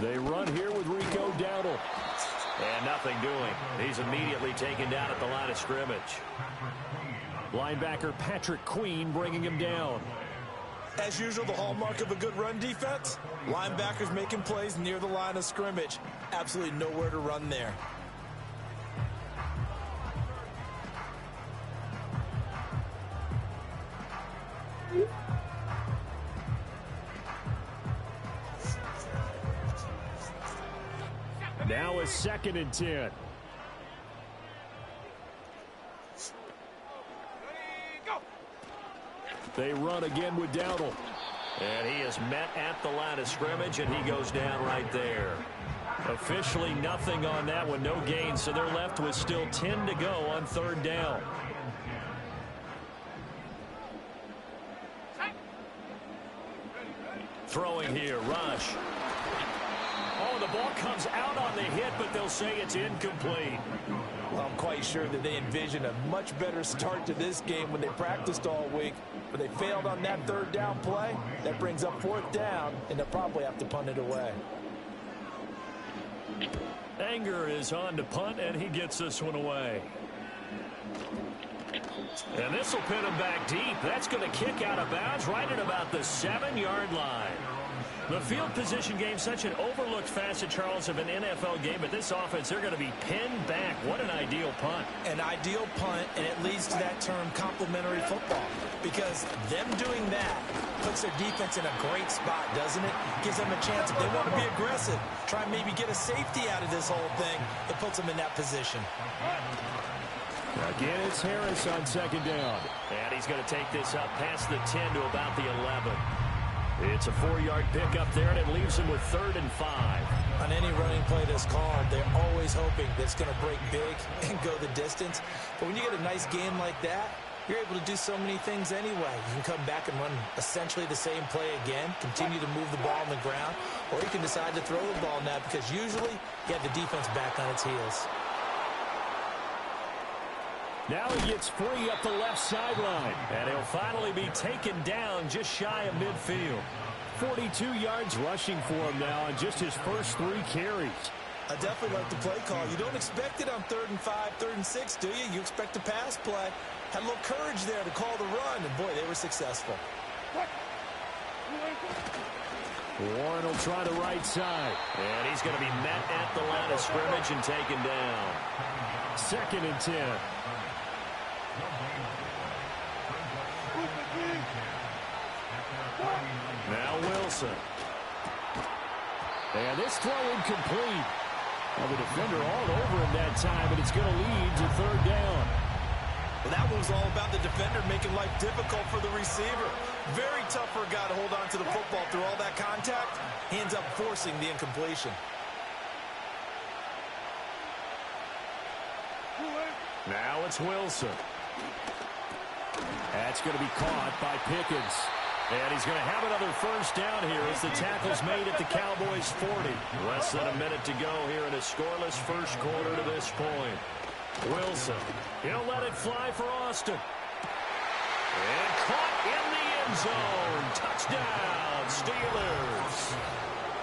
They run here with Rico Dowdle. And nothing doing. He's immediately taken down at the line of scrimmage. Linebacker Patrick Queen bringing him down. As usual, the hallmark of a good run defense, linebackers making plays near the line of scrimmage. Absolutely nowhere to run there. Now a 2nd and 10. They run again with Dowdle. And he is met at the line of scrimmage, and he goes down right there. Officially nothing on that one, no gain, so they're left with still 10 to go on 3rd down. Throwing here, rush. Oh, the ball comes out on the hit, but they'll say it's incomplete. Well, I'm quite sure that they envisioned a much better start to this game when they practiced all week. But they failed on that 3rd down play. That brings up 4th down, and they'll probably have to punt it away. Anger is on to punt, and he gets this one away. And this will pin him back deep. That's going to kick out of bounds right at about the 7-yard line. The field position game, such an overlooked facet, Charles, of an NFL game. But this offense, they're going to be pinned back. What an ideal punt. An ideal punt, and it leads to that term complementary football. Because them doing that puts their defense in a great spot, doesn't it? Gives them a chance, if they want to be aggressive, try and maybe get a safety out of this whole thing. It puts them in that position. Again, it's Harris on 2nd down. And he's going to take this up past the 10 to about the 11. It's a 4-yard pickup there, and it leaves him with 3rd and 5. On any running play that's called, they're always hoping that it's going to break big and go the distance. But when you get a nice game like that, you're able to do so many things anyway. You can come back and run essentially the same play again, continue to move the ball on the ground, or you can decide to throw the ball now because usually you have the defense back on its heels. Now he gets free up the left sideline. And he'll finally be taken down just shy of midfield. 42 yards rushing for him now on just his first 3 carries. I definitely like the play call. You don't expect it on 3rd and 5, 3rd and 6, do you? You expect a pass play. Had a little courage there to call the run, and boy, they were successful. Warren will try the right side. And he's going to be met at the line of scrimmage and taken down. 2nd and 10. Now Wilson. And this throw incomplete. Well, the defender all over him that time, and it's going to lead to 3rd down. Well, that was all about the defender making life difficult for the receiver. Very tough for a guy to hold on to the football through all that contact. He ends up forcing the incompletion. Now it's Wilson. That's going to be caught by Pickens. And he's going to have another 1st down here as the tackle's made at the Cowboys' 40. Less than a minute to go here in a scoreless 1st quarter to this point. Wilson, he'll let it fly for Austin. And caught in the end zone. Touchdown, Steelers.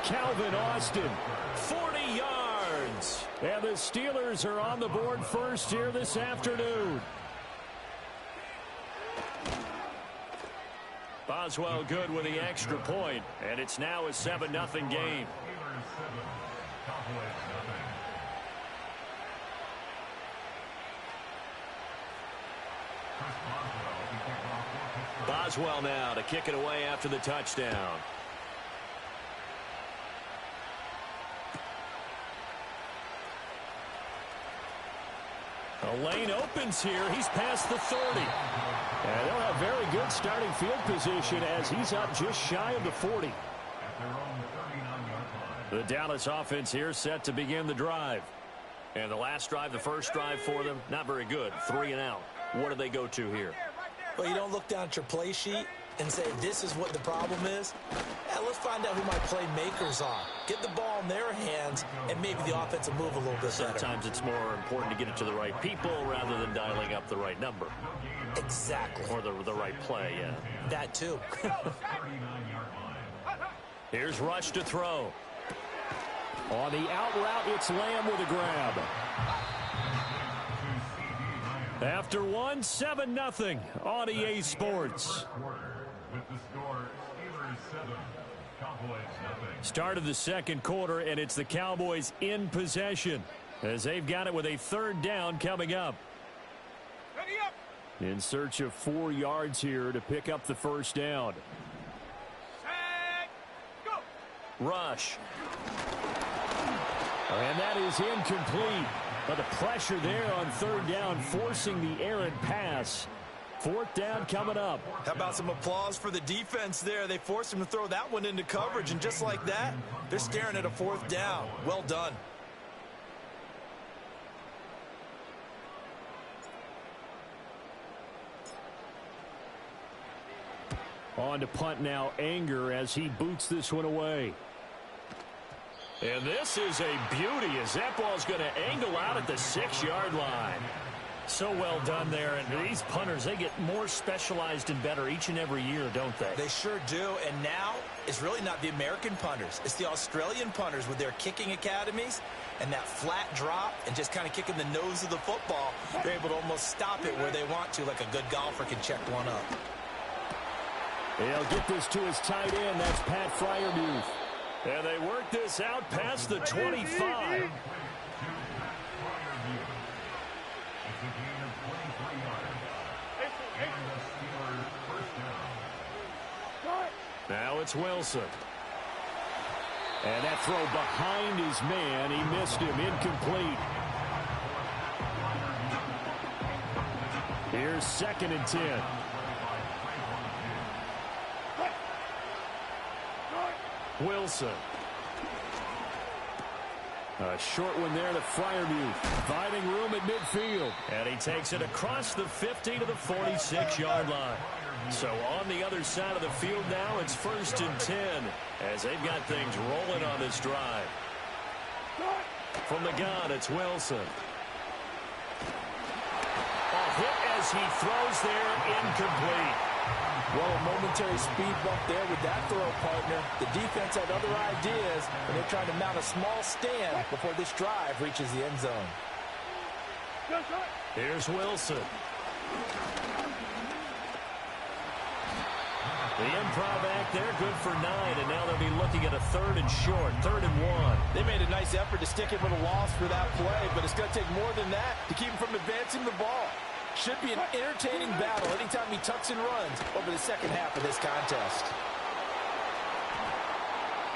Calvin Austin. 40 yards. And the Steelers are on the board first here this afternoon. Boswell good with the extra point, and it's now a 7-0 game. Boswell now to kick it away after the touchdown. A lane opens here. He's past the 30. And they'll have very good starting field position as he's up just shy of the 40. The Dallas offense here set to begin the drive. And the last drive, the first drive for them, not very good. 3 and out. What do they go to here? Well, you don't look down at your play sheet and say, this is what the problem is. Let's find out who my playmakers are. Get the ball in their hands, and maybe the offense will move a little bit better. Sometimes it's more important to get it to the right people rather than dialing up the right number. Exactly. Or the right play, yeah. That too. Here's Rush to throw. On the out route, it's Lamb with a grab. After 7-0 on EA Sports. Start of the second quarter, and it's the Cowboys in possession as they've got it with a third down coming up. In search of 4 yards here to pick up the first down. Rush. And that is incomplete. But the pressure there on third down, forcing the errant pass. Fourth down coming up. How about some applause for the defense there? They forced him to throw that one into coverage, and just like that, they're staring at a fourth down. Well done. On to punt now, Anger, as he boots this one away. And this is a beauty as that ball's going to angle out at the 6-yard line. So well done there. And these punters, they get more specialized and better each and every year, don't they? They sure do. And now it's really not the American punters. It's the Australian punters with their kicking academies and that flat drop and just kind of kicking the nose of the football. They're able to almost stop it where they want to, like a good golfer can check one up. They'll get this to his tight end. That's Pat Freiermuth. And they work this out past the 25. Now it's Wilson. And that throw behind his man. He missed him. Incomplete. Here's 2nd and 10. Wilson. A short one there to Freiermuth. Finding room at midfield. And he takes it across the 50 to the 46-yard line. So on the other side of the field now, it's 1st and 10 as they've got things rolling on this drive. From the gun, it's Wilson. A hit as he throws there, incomplete. Well, a momentary speed bump there with that throw, partner. The defense had other ideas, and they're trying to mount a small stand before this drive reaches the end zone. Here's Wilson. The improv act there, good for 9, and now they'll be looking at a 3rd and short, 3rd and 1. They made a nice effort to stick it with a loss for that play, but it's going to take more than that to keep him from advancing the ball. Should be an entertaining battle anytime he tucks and runs over the second half of this contest.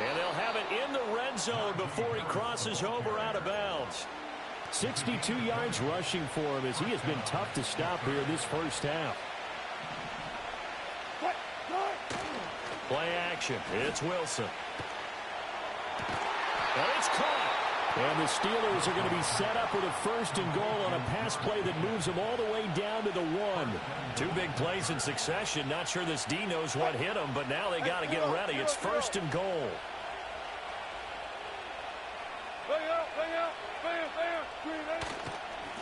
And they'll have it in the red zone before he crosses over out of bounds. 62 yards rushing for him as he has been tough to stop here this first half. Play action. It's Wilson. And it's caught. And the Steelers are going to be set up with a 1st and goal on a pass play that moves them all the way down to the 1. 2 big plays in succession. Not sure this D knows what hit him, but now they got to get ready. It's 1st and goal.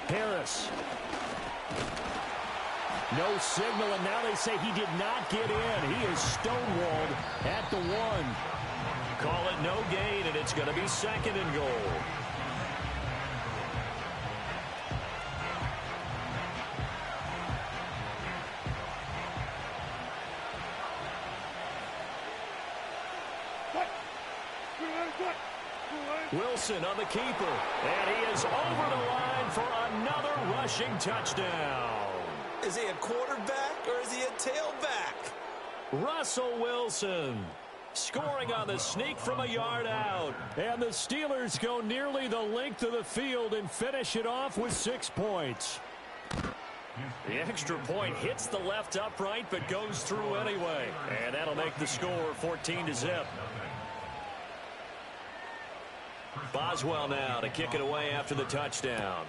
Harris. No signal, and now they say he did not get in. He is stonewalled at the 1. Call it no gain, and it's going to be 2nd and goal. Wilson on the keeper, and he is over the line for another rushing touchdown. Is he a quarterback or is he a tailback? Russell Wilson scoring on the sneak from a yard out. And the Steelers go nearly the length of the field and finish it off with 6 points. The extra point hits the left upright but goes through anyway. And that'll make the score 14-0. Boswell now to kick it away after the touchdown.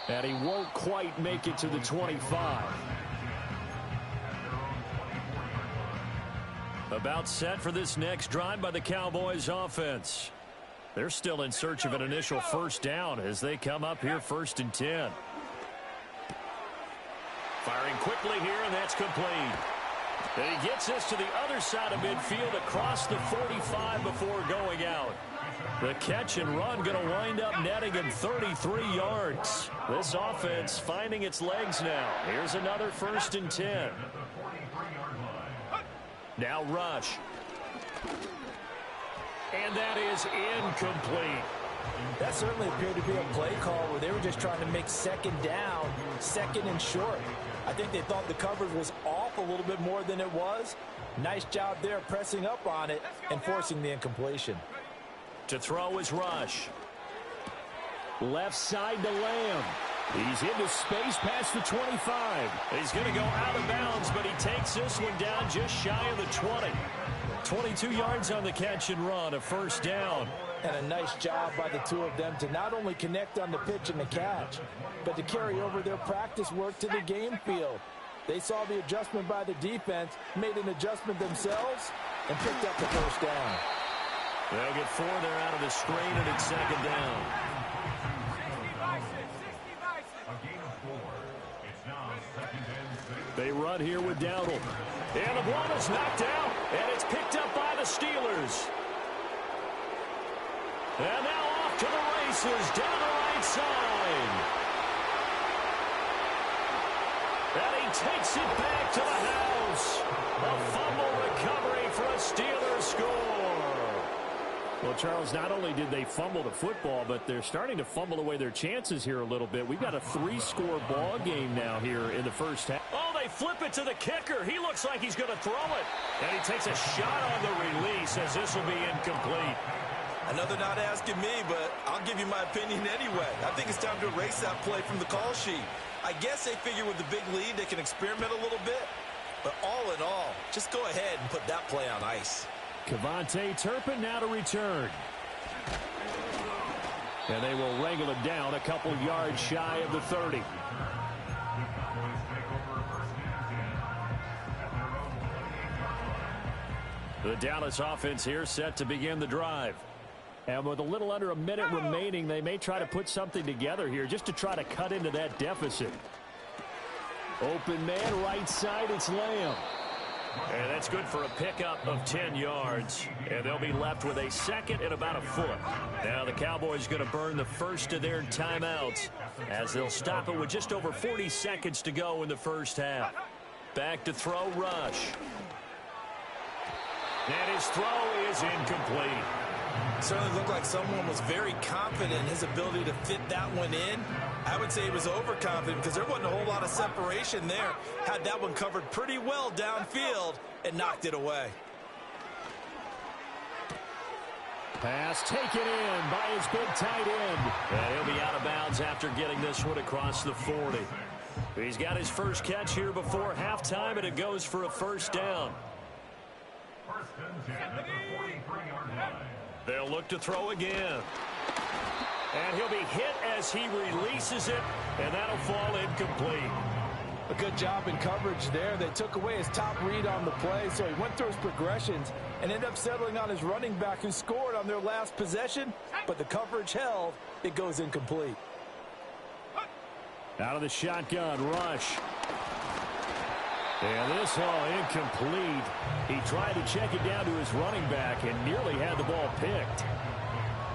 And he won't quite make it to the 25. About set for this next drive by the Cowboys offense. They're still in search of an initial first down as they come up here 1st and 10. Firing quickly here, and that's complete. And he gets this to the other side of midfield across the 45 before going out. The catch and run going to wind up netting him 33 yards. This offense finding its legs now. Here's another 1st and 10. Now rush. And that is incomplete. That certainly appeared to be a play call where they were just trying to make 2nd down, 2nd and short. I think they thought the coverage was off a little bit more than it was. Nice job there pressing up on it and forcing the incompletion. To throw is Rush. Left side to Lamb. He's into space past the 25. He's going to go out of bounds, but he takes this one down just shy of the 20. 22 yards on the catch and run, a 1st down. And a nice job by the two of them to not only connect on the pitch and the catch, but to carry over their practice work to the game field. They saw the adjustment by the defense, made an adjustment themselves, and picked up the 1st down. They'll get 4 there out of the screen, and it's 2nd down. They run here with Dowdle. And the ball is knocked out, and it's picked up by the Steelers. And now off to the races down the right side. And he takes it back to the house. A fumble recovery for a Steelers score. Well, Charles, not only did they fumble the football, but they're starting to fumble away their chances here a little bit. We've got a 3-score ball game now here in the first half. Oh, they flip it to the kicker. He looks like he's going to throw it. And he takes a shot on the release as this will be incomplete. I know they're not asking me, but I'll give you my opinion anyway. I think it's time to erase that play from the call sheet. I guess they figure with the big lead they can experiment a little bit. But all in all, just go ahead and put that play on ice. Kevontae Turpin now to return. And they will wrangle it down a couple yards shy of the 30. The Dallas offense here set to begin the drive. And with a little under a minute remaining, they may try to put something together here just to try to cut into that deficit. Open man, right side, it's Lamb. And that's good for a pickup of 10 yards. And they'll be left with a 2nd and about a foot. Now the Cowboys going to burn the first of their timeouts as they'll stop it with just over 40 seconds to go in the first half. Back to throw Rush. And his throw is incomplete. Certainly looked like someone was very confident in his ability to fit that one in. I would say he was overconfident because there wasn't a whole lot of separation there. Had that one covered pretty well downfield and knocked it away. Pass taken in by his big tight end. And he'll be out of bounds after getting this one across the 40. He's got his first catch here before halftime, and it goes for a 1st down. They'll look to throw again. And he'll be hit as he releases it, and that'll fall incomplete. A good job in coverage there. They took away his top read on the play, so he went through his progressions and ended up settling on his running back who scored on their last possession, but the coverage held. It goes incomplete. Out of the shotgun, Rush. And this all incomplete. He tried to check it down to his running back and nearly had the ball picked.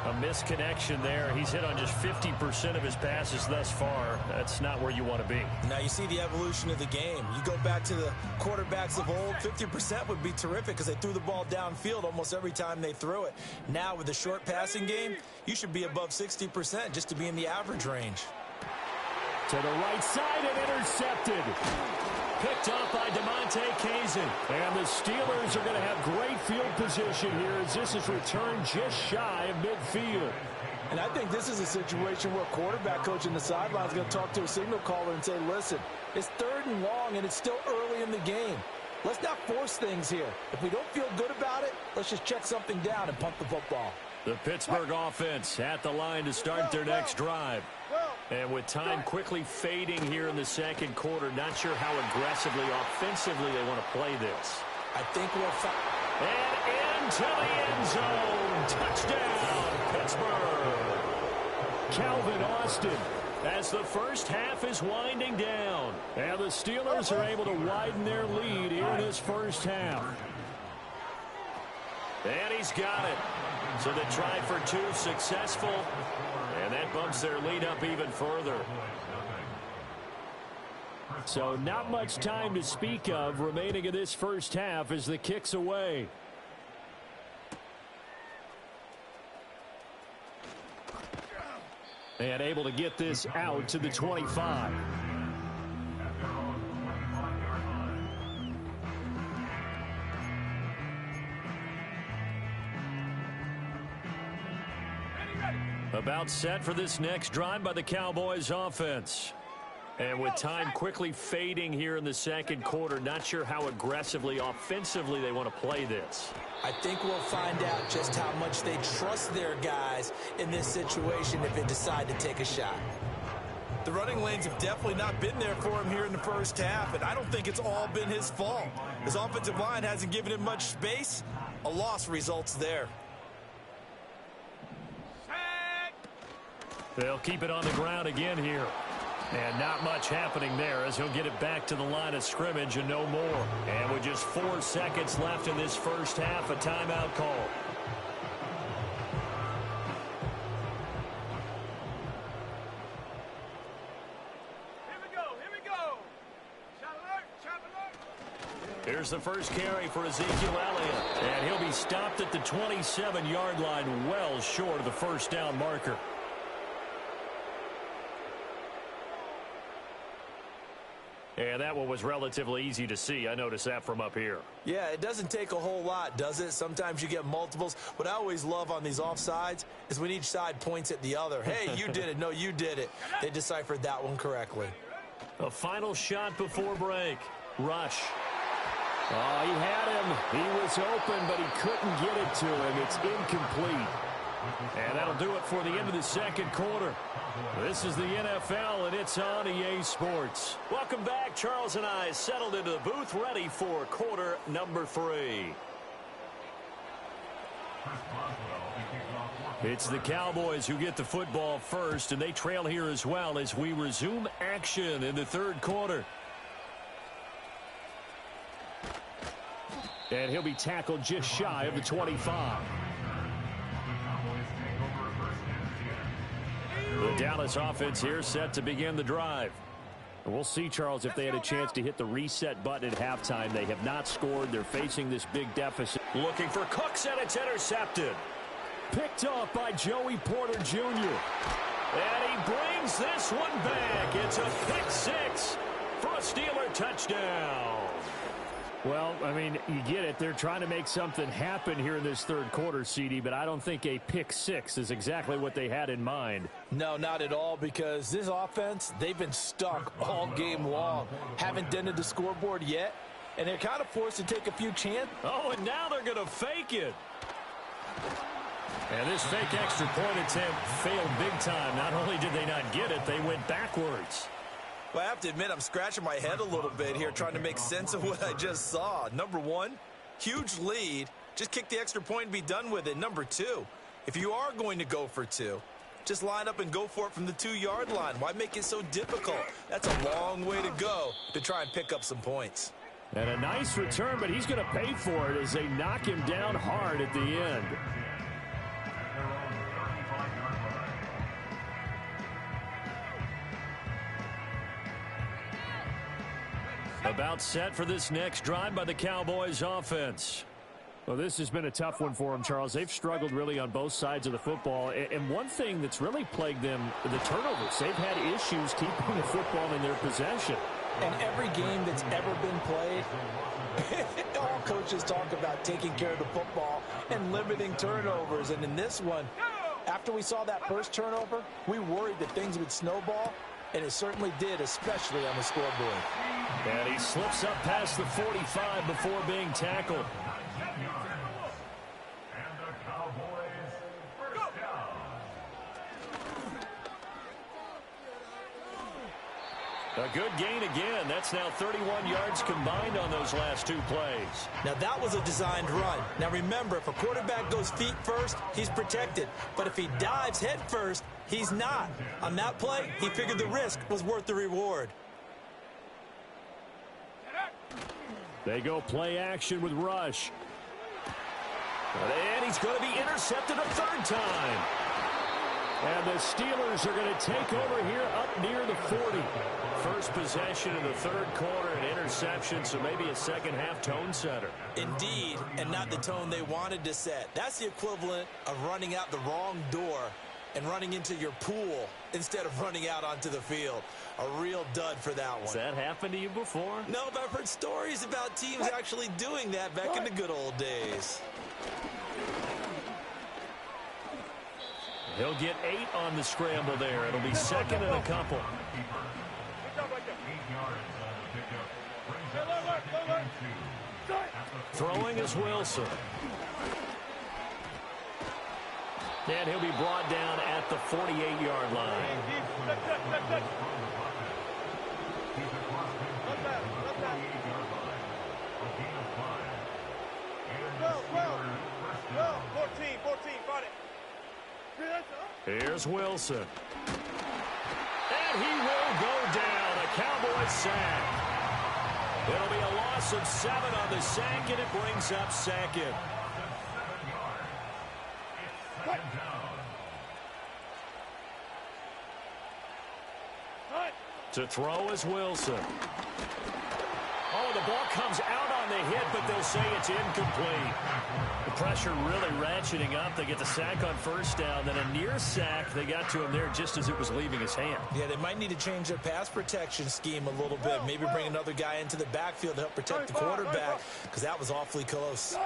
A misconnection there. He's hit on just 50% of his passes thus far. That's not where you want to be. Now you see the evolution of the game. You go back to the quarterbacks of old, 50% would be terrific because they threw the ball downfield almost every time they threw it. Now with the short passing game, you should be above 60% just to be in the average range. To the right side and intercepted. Picked off by DeMonte Kazin. And the Steelers are going to have great field position here as this is returned just shy of midfield. And I think this is a situation where quarterback coach in the sideline is going to talk to a signal caller and say, listen, it's 3rd and long and it's still early in the game. Let's not force things here. If we don't feel good about it, let's just check something down and punt the football. The Pittsburgh offense at the line to start their next drive. And with time quickly fading here in the 2nd quarter, not sure how aggressively, offensively they want to play this. I think we're and into the end zone. Touchdown, Pittsburgh. Calvin Austin as the first half is winding down. And the Steelers are able to widen their lead here in this first half. And he's got it. So the try for two successful. And that bumps their lead up even further. So not much time to speak of remaining in this first half as the kick's away. And able to get this out to the 25. About set for this next drive by the Cowboys offense. And with time quickly fading here in the second quarter, not sure how aggressively, offensively they want to play this. I think we'll find out just how much they trust their guys in this situation if they decide to take a shot. The running lanes have definitely not been there for him here in the first half, and I don't think it's all been his fault. His offensive line hasn't given him much space. A loss results there. They'll keep it on the ground again here. And not much happening there as he'll get it back to the line of scrimmage and no more. And with just 4 seconds left in this first half, a timeout call. Here we go. Shot alert. Here's the first carry for Ezekiel Elliott. And he'll be stopped at the 27-yard line, well short of the first down marker. And that one was relatively easy to see. I noticed that from up here. Yeah, it doesn't take a whole lot, does it? Sometimes you get multiples. What I always love on these offsides is when each side points at the other. Hey, you did it. No, you did it. They deciphered that one correctly. A final shot before break. Rush. Oh, he had him. He was open, but he couldn't get it to him. It's incomplete. And that'll do it for the end of the second quarter. This is the NFL, and it's on EA Sports. Welcome back. Charles and I settled into the booth, ready for quarter number 3. It's the Cowboys who get the football first, and they trail here as well as we resume action in the third quarter. And he'll be tackled just shy of the 25. The Dallas offense here set to begin the drive. And we'll see, Charles, if they had a chance to hit the reset button at halftime. They have not scored. They're facing this big deficit. Looking for Cooks, and it's intercepted. Picked off by Joey Porter Jr. And he brings this one back. It's a pick 6 for a Steeler touchdown. Well, I mean, you get it. They're trying to make something happen here in this third quarter, CD, but I don't think a pick 6 is exactly what they had in mind. No, not at all, because this offense, they've been stuck all game long. Haven't dented the scoreboard yet, and they're kind of forced to take a few chances. Oh, and now they're going to fake it. And this fake extra point attempt failed big time. Not only did they not get it, they went backwards. Well, I have to admit, I'm scratching my head a little bit here trying to make sense of what I just saw. Number one, huge lead. Just kick the extra point and be done with it. Number two, if you are going to go for two, just line up and go for it from the 2-yard line. Why make it so difficult? That's a long way to go to try and pick up some points. And a nice return, but he's going to pay for it as they knock him down hard at the end. About set for this next drive by the Cowboys offense. Well, this has been a tough one for them, Charles. They've struggled really on both sides of the football. And one thing that's really plagued them, the turnovers. They've had issues keeping the football in their possession. And every game that's ever been played, all coaches talk about taking care of the football and limiting turnovers. And in this one, after we saw that first turnover, we worried that things would snowball. And it certainly did, especially on the scoreboard. And he slips up past the 45 before being tackled. A good gain again. That's now 31 yards combined on those last 2 plays. Now, that was a designed run. Now, remember, if a quarterback goes feet first, he's protected. But if he dives head first, he's not. On that play, he figured the risk was worth the reward. They go play action with Rush. And he's going to be intercepted a 3rd time. And the Steelers are going to take over here up near the 40. First possession of the 3rd quarter, an interception, so maybe a second-half tone setter. Indeed, and not the tone they wanted to set. That's the equivalent of running out the wrong door and running into your pool instead of running out onto the field. A real dud for that one. Has that happened to you before? No, but I've heard stories about teams actually doing that back in the good old days. He'll get 8 on the scramble there. It'll be 2nd and a couple. Throwing is Wilson. And he'll be brought down at the 48-yard line. Here's Wilson. And he will go down. A Cowboys sack. It'll be a loss of 7 on the sack, and it brings up 2nd. To throw is Wilson. Oh, the ball comes out on the hit, but they'll say it's incomplete. The pressure really ratcheting up. They get the sack on 1st down, then a near sack. They got to him there just as it was leaving his hand. Yeah, they might need to change their pass protection scheme a little bit. Maybe bring another guy into the backfield to help protect the quarterback, because that was awfully close.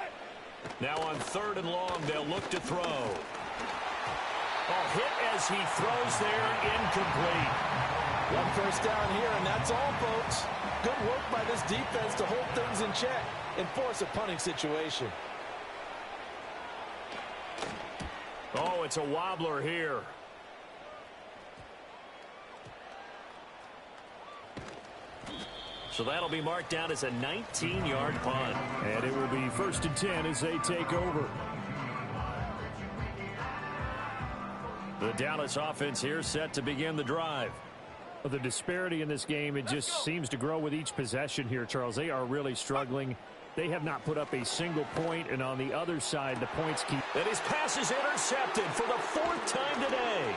Now on 3rd and long, they'll look to throw. Oh, hit as he throws there, incomplete. 1 first down here, and that's all, folks. Good work by this defense to hold things in check and force a punting situation. Oh, it's a wobbler here. So that'll be marked down as a 19-yard punt. And it will be 1st and 10 as they take over. The Dallas offense here set to begin the drive. The disparity in this game, it just seems to grow with each possession here, Charles. They are really struggling. They have not put up a single point, and on the other side, the points keep... And his pass is intercepted for the 4th time today.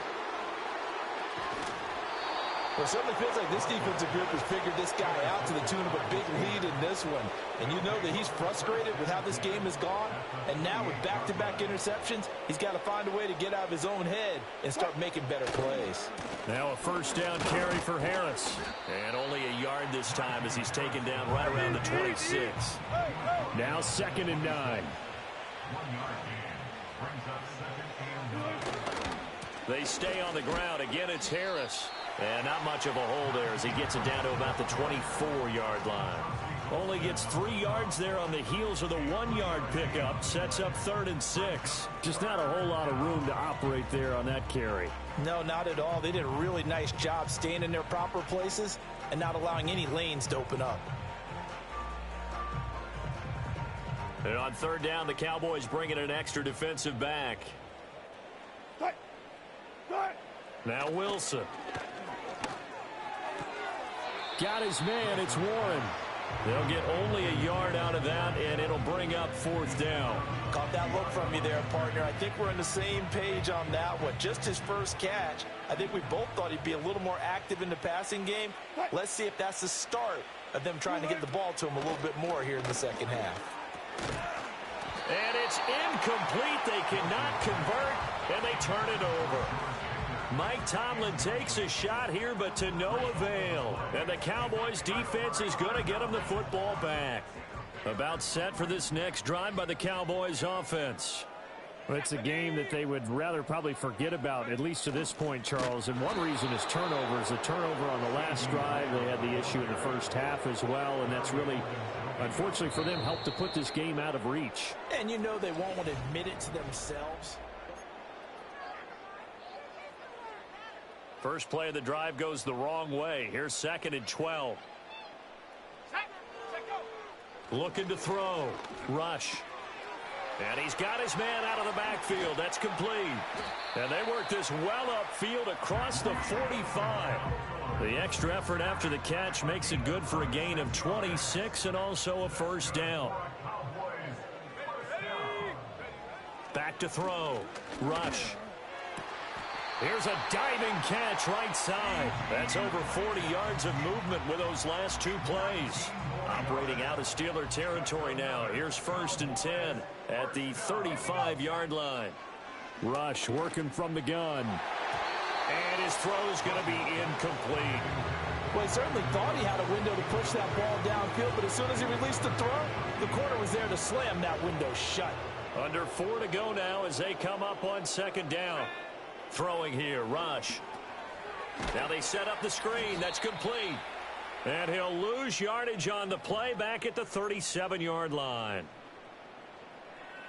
Well, it certainly feels like this defensive group has figured this guy out to the tune of a big lead in this one. And you know that he's frustrated with how this game has gone. And now with back-to-back interceptions, he's got to find a way to get out of his own head and start making better plays. Now a 1st down carry for Harris. And only a yard this time as he's taken down right around the 26. Now 2nd and 9. They stay on the ground. Again, it's Harris. And not much of a hole there as he gets it down to about the 24-yard line. Only gets 3 yards there on the heels of the 1-yard pickup. Sets up 3rd and 6. Just not a whole lot of room to operate there on that carry. No, not at all. They did a really nice job staying in their proper places and not allowing any lanes to open up. And on 3rd down, the Cowboys bring in an extra defensive back. Now Wilson. Got his man. It's Warren. They'll get only a yard out of that, and it'll bring up 4th down. Caught that look from you there, partner. I think we're on the same page on that one. Just his first catch. I think we both thought he'd be a little more active in the passing game. Let's see if that's the start of them trying to get the ball to him a little bit more here in the 2nd half. And it's incomplete. They cannot convert, and they turn it over. Mike Tomlin takes a shot here, but to no avail. And the Cowboys defense is going to get them the football back. About set for this next drive by the Cowboys offense. Well, it's a game that they would rather probably forget about, at least to this point, Charles. And one reason is turnovers. A turnover on the last drive. They had the issue in the 1st half as well, and that's really, unfortunately for them, helped to put this game out of reach. And you know they won't want to admit it to themselves. First play of the drive goes the wrong way. Here's 2nd and 12. Looking to throw. Rush. And he's got his man out of the backfield. That's complete. And they work this well upfield across the 45. The extra effort after the catch makes it good for a gain of 26 and also a first down. Back to throw. Rush. Here's a diving catch right side. That's over 40 yards of movement with those last 2 plays. Operating out of Steeler territory now. Here's 1st and 10 at the 35-yard line. Rush working from the gun. And his throw's going to be incomplete. Well, he certainly thought he had a window to push that ball downfield, but as soon as he released the throw, the corner was there to slam that window shut. Under 4 to go now as they come up on 2nd down. Throwing here, Rush. Now they set up the screen. That's complete. And he'll lose yardage on the play back at the 37-yard line.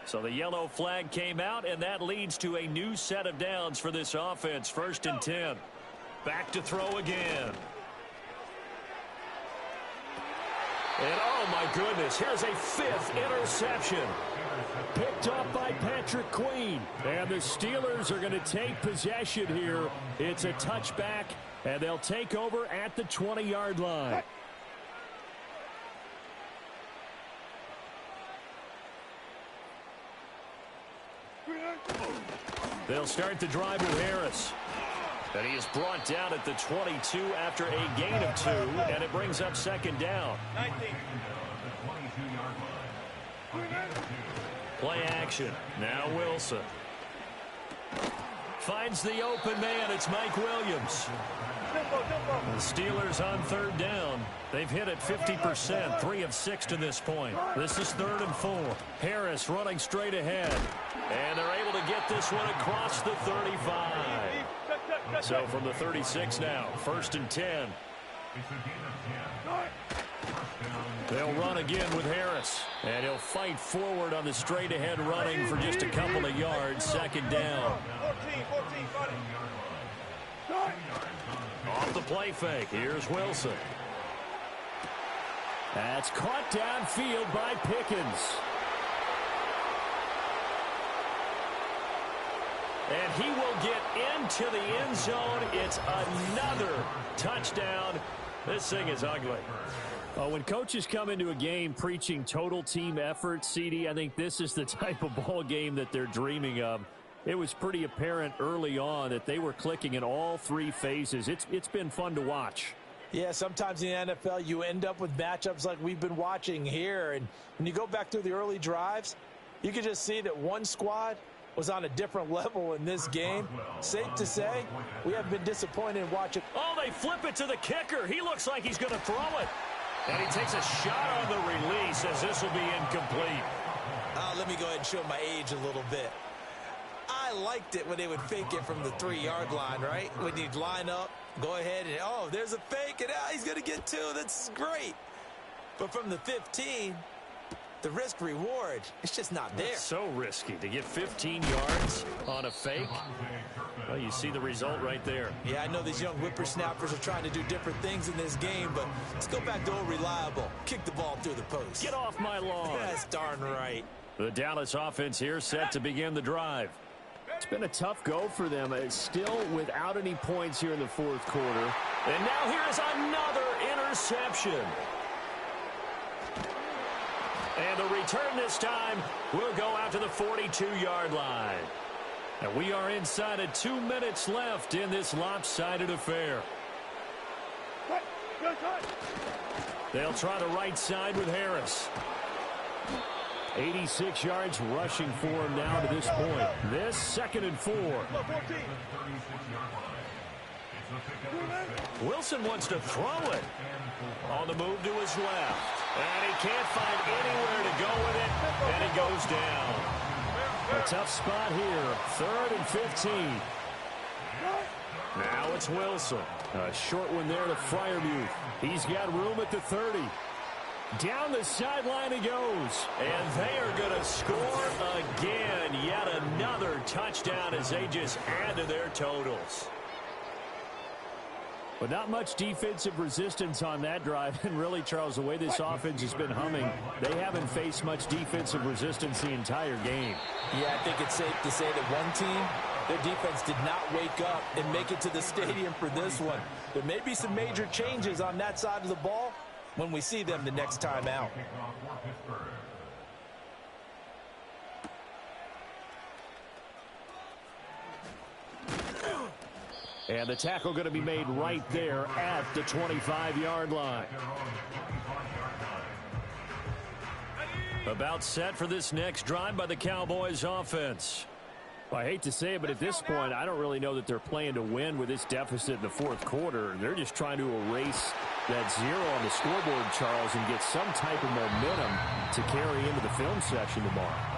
So the yellow flag came out, and that leads to a new set of downs for this offense. 1st and 10. Back to throw again. And oh my goodness, here's a 5th interception. Picked off by Patrick Queen. And the Steelers are going to take possession here. It's a touchback, and they'll take over at the 20-yard line. They'll start the drive with Harris. And he is brought down at the 22 after a gain of 2, and it brings up 2nd down. Play action. Now Wilson. Finds the open man. It's Mike Williams. The Steelers on 3rd down. They've hit it 50%, 3 of 6 to this point. This is 3rd and 4. Harris running straight ahead. And they're able to get this one across the 35. So from the 36 now, 1st and 10. They'll run again with Harris. And he'll fight forward on the straight-ahead running for just a couple of yards. 2nd down. Off the play fake. Here's Wilson. That's caught downfield by Pickens. And he will get into the end zone. It's another touchdown. This thing is ugly. When coaches come into a game preaching total team effort, CD, I think this is the type of ball game that they're dreaming of. It was pretty apparent early on that they were clicking in all 3 phases. It's been fun to watch. Yeah, sometimes in the NFL you end up with matchups like we've been watching here. And when you go back through the early drives, you can just see that one squad was on a different level in this game. Safe to say, we have been disappointed in watching. Oh, they flip it to the kicker. He looks like he's going to throw it. And he takes a shot on the release as this will be incomplete. Let me go ahead and show my age a little bit. I liked it when they would fake it from the 3-yard line, right? When you'd line up, go ahead and, oh, there's a fake, and he's going to get 2. That's great. But from the 15, the risk reward, it's just not there. It's so risky to get 15 yards on a fake. Well, you see the result right there. Yeah, I know these young whippersnappers are trying to do different things in this game, but let's go back to old reliable. Kick the ball through the post. Get off my lawn. That's darn right. The Dallas offense here set to begin the drive. It's been a tough go for them. It's still without any points here in the 4th quarter. And now here is another interception. And the return this time will go out to the 42-yard line. And we are inside of 2 minutes left in this lopsided affair. They'll try the right side with Harris. 86 yards rushing for him now to this point. This 2nd and 4. Wilson wants to throw it. On the move to his left. And he can't find anywhere to go with it. And it goes down. A tough spot here. 3rd and 15. Now it's Wilson. A short one there to Freiermuth. He's got room at the 30. Down the sideline he goes. And they are going to score again. Yet another touchdown as they just add to their totals. But not much defensive resistance on that drive. And really, Charles, the way this offense has been humming, they haven't faced much defensive resistance the entire game. Yeah, I think it's safe to say that one team, their defense did not wake up and make it to the stadium for this one. There may be some major changes on that side of the ball when we see them the next time out. And the tackle going to be made right there at the 25-yard line. About set for this next drive by the Cowboys offense. Well, I hate to say it, but at this point, I don't really know that they're playing to win with this deficit in the fourth quarter. They're just trying to erase that zero on the scoreboard, Charles, and get some type of momentum to carry into the film session tomorrow.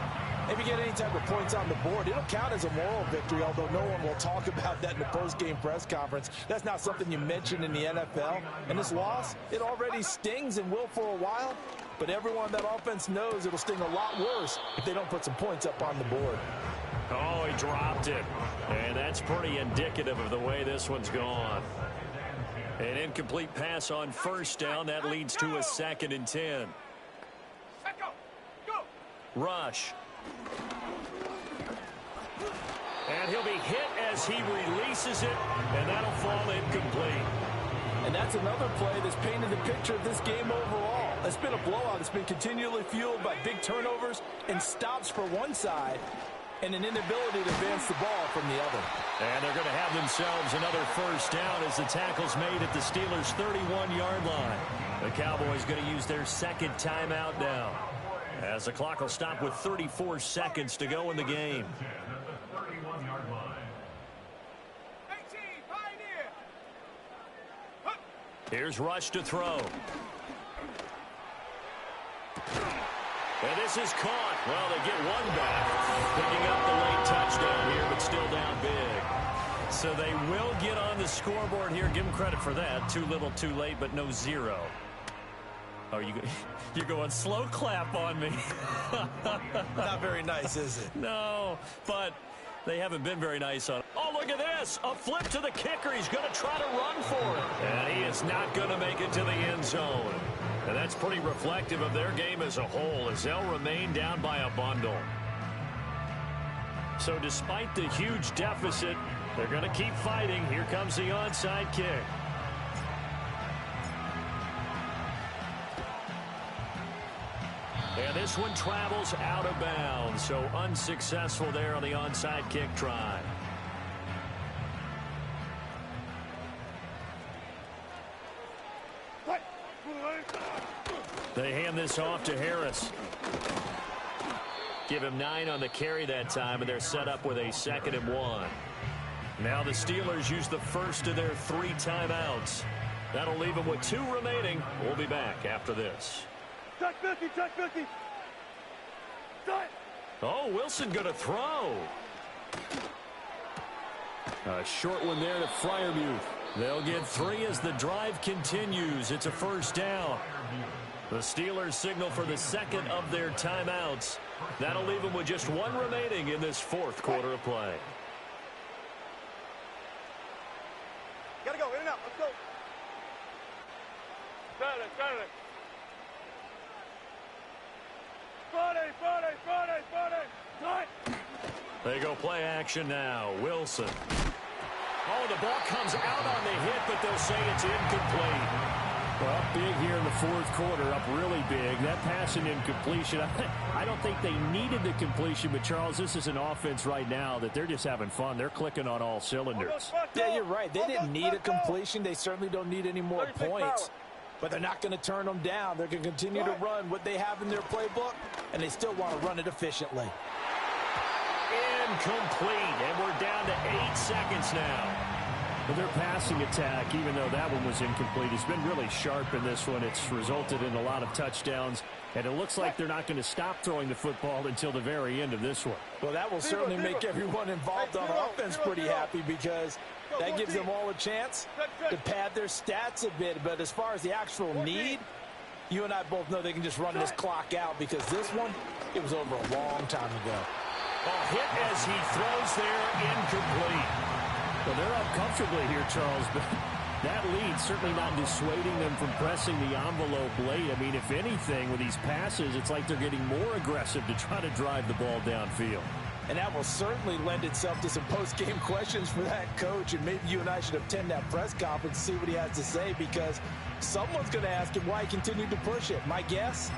If you get any type of points on the board, it'll count as a moral victory, although no one will talk about that in the post-game press conference. That's not something you mention in the NFL. And this loss, it already stings and will for a while, but everyone on that offense knows it'll sting a lot worse if they don't put some points up on the board. Oh, he dropped it. And that's pretty indicative of the way this one's gone. An incomplete pass on first down. That leads to a 2nd and 10. Rush. And he'll be hit as he releases it, and that'll fall incomplete. And that's another play that's painted the picture of this game overall. It's been a blowout. It's been continually fueled by big turnovers and stops for one side and an inability to advance the ball from the other. And they're going to have themselves another first down as the tackle's made at the Steelers' 31-yard line. The Cowboys going to use their 2nd timeout now, as the clock will stop with 34 seconds to go in the game. Here's Rush to throw. And this is caught. Well, they get one back, picking up the late touchdown here, but still down big. So they will get on the scoreboard here. Give them credit for that. Too little, too late, but no zero. Oh, you're going slow clap on me. Not very nice, is it? No, but they haven't been very nice on it. Oh, look at this. A flip to the kicker. He's going to try to run for it. And he is not going to make it to the end zone. And that's pretty reflective of their game as a whole, as they'll remain down by a bundle. So despite the huge deficit, they're going to keep fighting. Here comes the onside kick. And this one travels out of bounds, so unsuccessful there on the onside kick try. They hand this off to Harris. Give him 9 on the carry that time, and they're set up with a 2nd and 1. Now the Steelers use the first of their 3 timeouts. That'll leave them with 2 remaining. We'll be back after this. Check 50, check 50. Start. Oh, Wilson going to throw. A short one there to Freiermuth. They'll get 3 as the drive continues. It's a first down. The Steelers signal for the 2nd of their timeouts. That'll leave them with just 1 remaining in this 4th quarter of play. Gotta go, in and out, let's go. Saturday. Friday. Time. They go play action now. Wilson. Oh, the ball comes out on the hit, but they'll say it's incomplete. Well, big here in the 4th quarter, up really big. That pass and incompletion, I don't think they needed the completion, but Charles, this is an offense right now that they're just having fun. They're clicking on all cylinders. Yeah, you're right. They didn't need a completion. They certainly don't need any more points. But they're not going to turn them down. They're going to continue to run what they have in their playbook, and they still want to run it efficiently. Incomplete, and we're down to 8 seconds now. But their passing attack, even though that one was incomplete, has been really sharp in this one. It's resulted in a lot of touchdowns, and it looks like they're not going to stop throwing the football until the very end of this one. Well, that will certainly make everyone involved on offense pretty happy, because that gives them all a chance to pad their stats a bit. But as far as the actual need, you and I both know they can just run this clock out, because this one, it was over a long time ago. A hit as he throws there, incomplete. Well, they're up comfortably here, Charles, but that lead it's certainly not dissuading them from pressing the envelope late. I mean, if anything, with these passes, it's like they're getting more aggressive to try to drive the ball downfield. And that will certainly lend itself to some post-game questions for that coach. And maybe you and I should attend that press conference and see what he has to say, because someone's going to ask him why he continued to push it. My guess,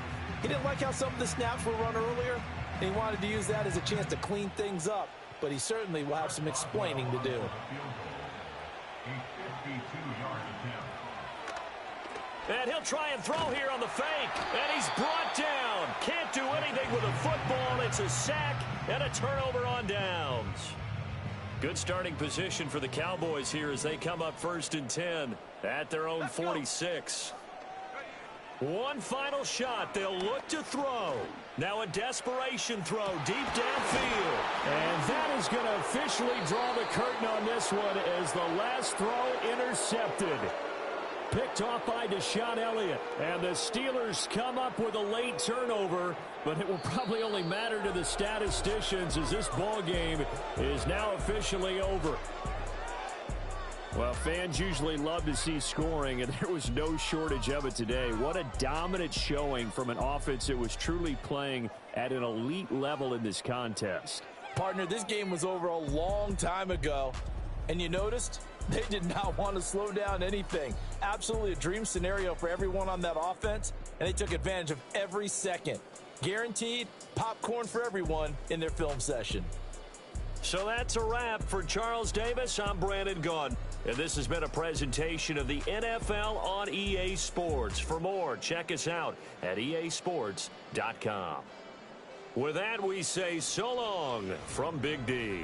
he didn't like how some of the snaps were run earlier, and he wanted to use that as a chance to clean things up. But he certainly will have some explaining to do. And he'll try and throw here on the fake. And he's brought down. Can't do anything with a football. It's a sack and a turnover on downs. Good starting position for the Cowboys here as they come up 1st and 10 at their own 46. One final shot. They'll look to throw. Now a desperation throw deep downfield. And that is going to officially draw the curtain on this one as the last throw intercepted. Picked off by Deshaun Elliott. And the Steelers come up with a late turnover, but it will probably only matter to the statisticians as this ball game is now officially over. Well, fans usually love to see scoring, and there was no shortage of it today. What a dominant showing from an offense that was truly playing at an elite level in this contest. Partner, this game was over a long time ago, and you noticed they did not want to slow down anything. Absolutely a dream scenario for everyone on that offense, and they took advantage of every second. Guaranteed popcorn for everyone in their film session. So that's a wrap for Charles Davis. I'm Brandon Gaudin, and this has been a presentation of the NFL on EA Sports. For more, check us out at easports.com. With that, we say so long from Big D.